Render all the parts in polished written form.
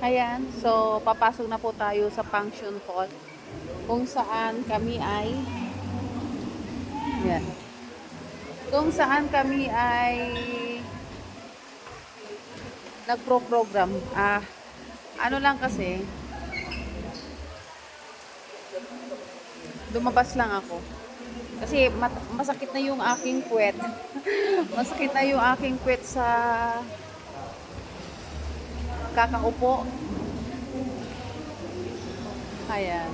Ayan, so papasok na po tayo sa function hall kung saan kami ay yan. Kung saan kami ay nagpro-program. Ano lang kasi lumabas lang ako. Kasi masakit na yung aking puwet. Masakit na yung aking puwet sa kakaupo. Ayan.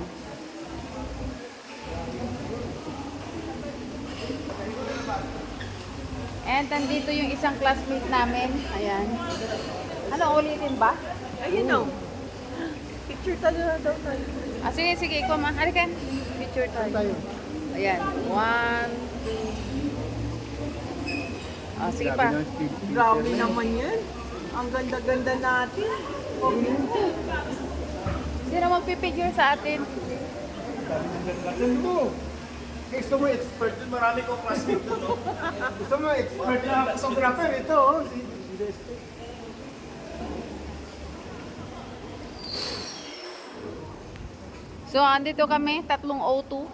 And nandito yung isang classmate namin. Ayan. Ano, ulitin ba? Ayun o. Picture tayo daw tayo. Sige, sige. Ikaw ma. Halika. Picture tayo. Ayan. 1, 2. Sige pa. Grabe naman yan. Ang ganda-ganda natin. Sino magpipicture sa atin? Gusto mo expert dun, marami kong classmate dun, no? Gusto mo expert na photographer, ito, oh. So, andito kami, tatlong O2.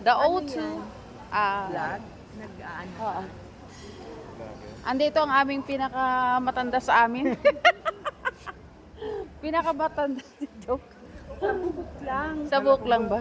The O2. Vlog? Nag-ano? Oo. Andito ang aming pinakamatanda sa amin. Pinakamatanda. Joke. Sa bubuk lang. Sa buhok lang ba?